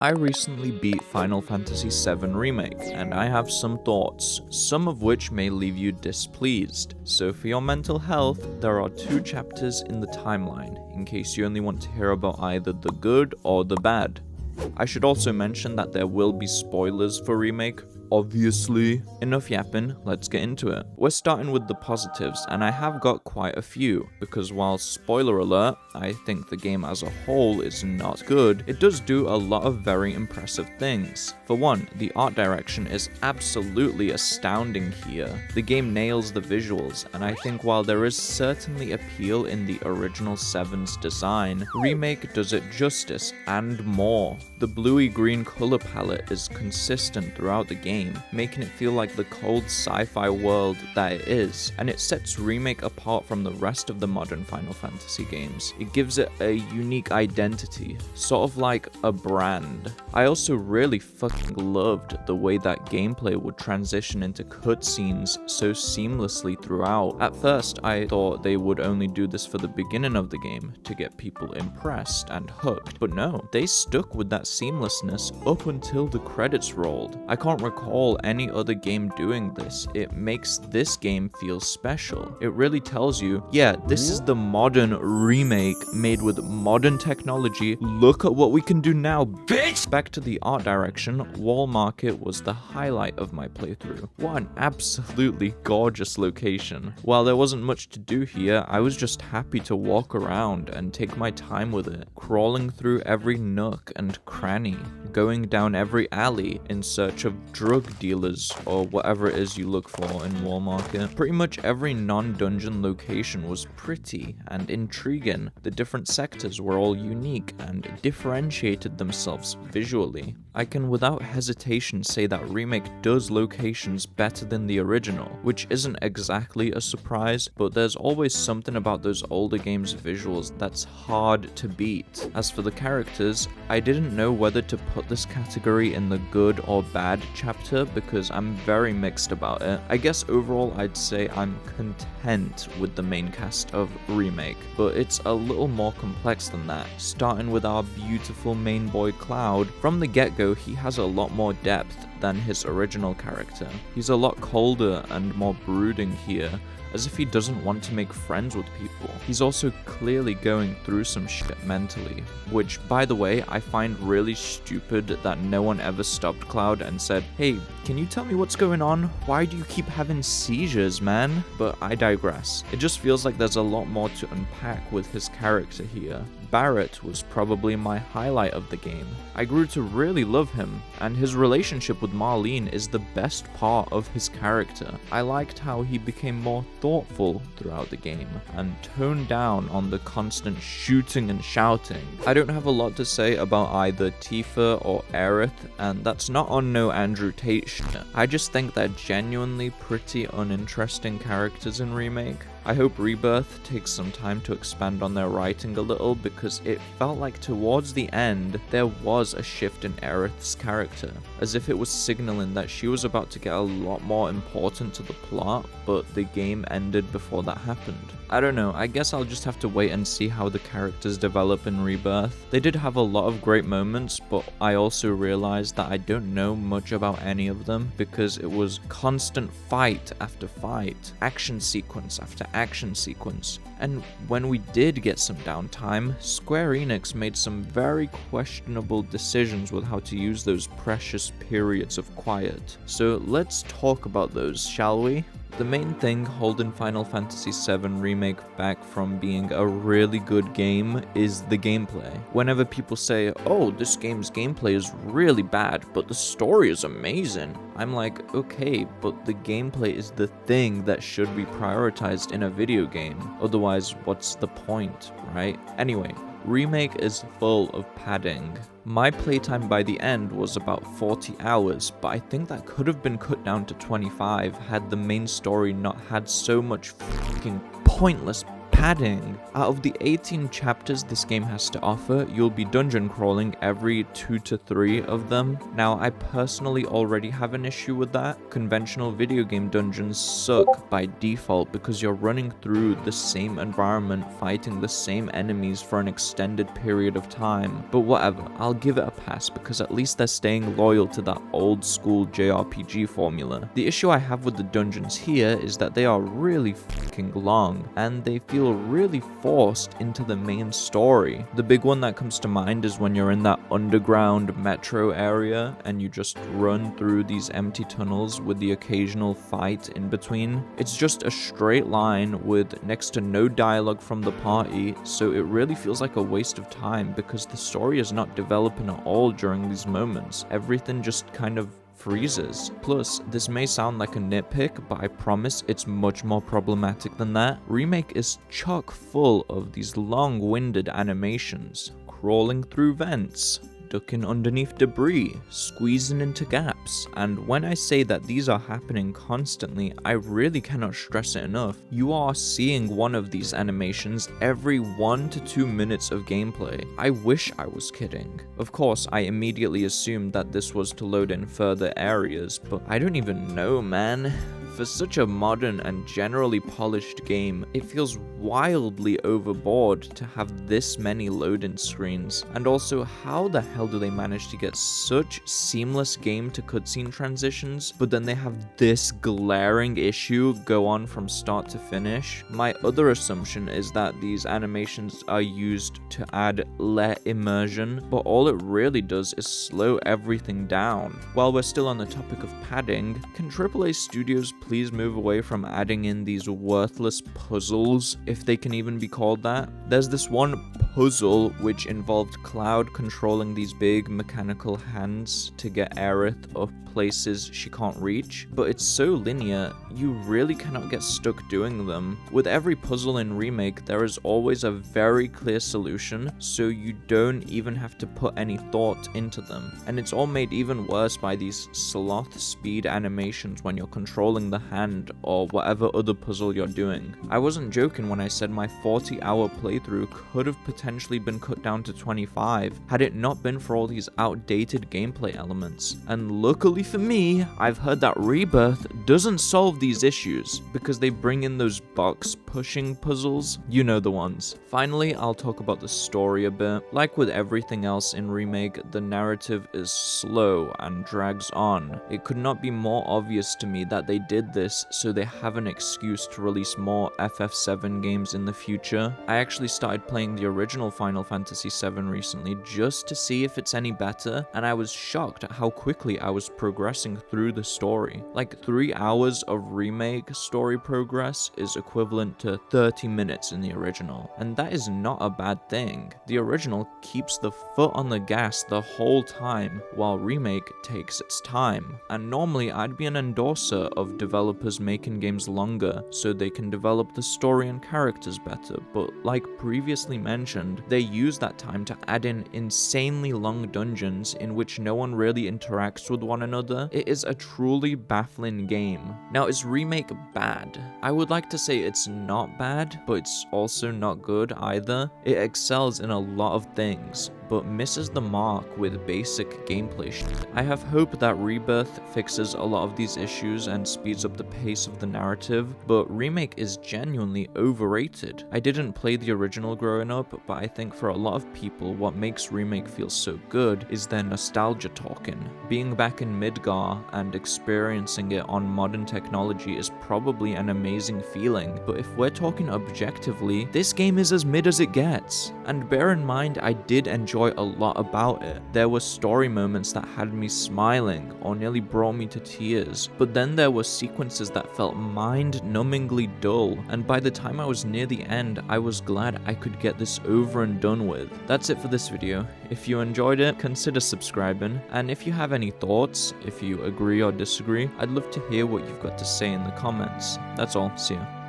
I recently beat Final Fantasy VII Remake, and I have some thoughts, some of which may leave you displeased. So for your mental health, there are 2 chapters in the timeline, in case you only want to hear about either the good or the bad. I should also mention that there will be spoilers for Remake, obviously. Enough yapping, let's get into it. We're starting with the positives, and I have got quite a few, because while spoiler alert, I think the game as a whole is not good, it does do a lot of very impressive things. For one, the art direction is absolutely astounding here. The game nails the visuals, and I think while there is certainly appeal in the original 7's design, Remake does it justice and more. The bluey-green color palette is consistent throughout the game, making it feel like the cold sci-fi world that it is, and it sets Remake apart from the rest of the modern Final Fantasy games. It gives it a unique identity, sort of like a brand. I also really fucking loved the way that gameplay would transition into cutscenes so seamlessly throughout. At first, I thought they would only do this for the beginning of the game to get people impressed and hooked, but no, they stuck with that seamlessness up until the credits rolled. I can't recall any other game doing this. It makes this game feel special. It really tells you, yeah, this is the modern Remake made with modern technology. Look at what we can do now, bitch! Back to the art direction, Wall Market was the highlight of my playthrough. What an absolutely gorgeous location. While there wasn't much to do here, I was just happy to walk around and take my time with it, crawling through every nook and cranny, going down every alley in search of drug dealers or whatever it is you look for in Wall Market. Pretty much every non-dungeon location was pretty and intriguing. The different sectors were all unique and differentiated themselves visually. I can without hesitation say that Remake does locations better than the original, which isn't exactly a surprise, but there's always something about those older games' visuals that's hard to beat. As for the characters, I didn't know whether to put this category in the good or bad chapter because I'm very mixed about it. I guess overall I'd say I'm content with the main cast of Remake, but it's a little more complex than that. Starting with our beautiful main boy Cloud, from the get-go he has a lot more depth than his original character. He's a lot colder and more brooding here, as if he doesn't want to make friends with people. He's also clearly going through some shit mentally, which, by the way, I find really stupid that no one ever stopped Cloud and said, "Hey, can you tell me what's going on? Why do you keep having seizures, man?" But I digress. It just feels like there's a lot more to unpack with his character here. Barrett was probably my highlight of the game. I grew to really love him, and his relationship with Marlene is the best part of his character. I liked how he became more thoughtful throughout the game, and toned down on the constant shooting and shouting. I don't have a lot to say about either Tifa or Aerith, and that's not on no Andrew Tate shit. I just think they're genuinely pretty uninteresting characters in Remake. I hope Rebirth takes some time to expand on their writing a little, because it felt like towards the end there was a shift in Aerith's character, as if it was signaling that she was about to get a lot more important to the plot, but the game ended before that happened. I don't know, I guess I'll just have to wait and see how the characters develop in Rebirth. They did have a lot of great moments, but I also realized that I don't know much about any of them, because it was constant fight after fight, action sequence after action sequence. And when we did get some downtime, Square Enix made some very questionable decisions with how to use those precious periods of quiet. So let's talk about those, shall we? The main thing holding Final Fantasy VII Remake back from being a really good game is the gameplay. Whenever people say, "Oh, this game's gameplay is really bad, but the story is amazing," I'm like, okay, but the gameplay is the thing that should be prioritized in a video game. Otherwise, what's the point, right? Anyway, Remake is full of padding. My playtime by the end was about 40 hours, but I think that could have been cut down to 25 had the main story not had so much fucking pointless padding. Out of the 18 chapters this game has to offer, you'll be dungeon crawling every 2 to 3 of them. Now, I personally already have an issue with that. Conventional video game dungeons suck by default because you're running through the same environment, fighting the same enemies for an extended period of time. But whatever, I'll give it a pass because at least they're staying loyal to that old school JRPG formula. The issue I have with the dungeons here is that they are really fucking long, and they feel really forced into the main story. The big one that comes to mind is when you're in that underground metro area and you just run through these empty tunnels with the occasional fight in between. It's just a straight line with next to no dialogue from the party, so it really feels like a waste of time because the story is not developing at all during these moments. Everything just kind of freezes. Plus, this may sound like a nitpick, but I promise it's much more problematic than that. Remake is chock full of these long-winded animations, crawling through vents, ducking underneath debris, squeezing into gaps, and when I say that these are happening constantly, I really cannot stress it enough. You are seeing one of these animations every 1 to 2 minutes of gameplay. I wish I was kidding. Of course, I immediately assumed that this was to load in further areas, but I don't even know, man. For such a modern and generally polished game, it feels wildly overboard to have this many load-in screens. And also, how the hell do they manage to get such seamless game to cutscene transitions, but then they have this glaring issue go on from start to finish? My other assumption is that these animations are used to add immersion, but all it really does is slow everything down. While we're still on the topic of padding, can AAA studios please move away from adding in these worthless puzzles, if they can even be called that? There's this one puzzle which involved Cloud controlling these big mechanical hands to get Aerith up places she can't reach, but it's so linear, you really cannot get stuck doing them. With every puzzle in Remake, there is always a very clear solution, so you don't even have to put any thought into them. And it's all made even worse by these sloth speed animations when you're controlling the hand or whatever other puzzle you're doing. I wasn't joking when I said my 40-hour playthrough could have potentially been cut down to 25 had it not been for all these outdated gameplay elements. And luckily for me, I've heard that Rebirth doesn't solve these issues because they bring in those box pushing puzzles. You know the ones. Finally, I'll talk about the story a bit. Like with everything else in Remake, the narrative is slow and drags on. It could not be more obvious to me that they did this so they have an excuse to release more FF7 games in the future. I actually started playing the original Final Fantasy VII recently just to see if it's any better, and I was shocked at how quickly I was progressing through the story. Like 3 hours of Remake story progress is equivalent to 30 minutes in the original, and that is not a bad thing. The original keeps the foot on the gas the whole time, while Remake takes its time. And normally I'd be an endorser of developers making games longer so they can develop the story and characters better, but like previously mentioned, they use that time to add in insanely long dungeons in which no one really interacts with one another. It is a truly baffling game. Now, is Remake bad? I would like to say it's not bad, but it's also not good either. It excels in a lot of things, but misses the mark with basic gameplay shit. I have hope that Rebirth fixes a lot of these issues and speeds up the pace of the narrative, but Remake is genuinely overrated. I didn't play the original growing up, but I think for a lot of people, what makes Remake feel so good is their nostalgia talking. Being back in Midgar and experiencing it on modern technology is probably an amazing feeling, but if we're talking objectively, this game is as mid as it gets. And bear in mind, I did enjoy a lot about it. There were story moments that had me smiling or nearly brought me to tears, but then there were sequences that felt mind-numbingly dull, and by the time I was near the end, I was glad I could get this over and done with. That's it for this video. If you enjoyed it, consider subscribing, and if you have any thoughts, if you agree or disagree, I'd love to hear what you've got to say in the comments. That's all. See ya.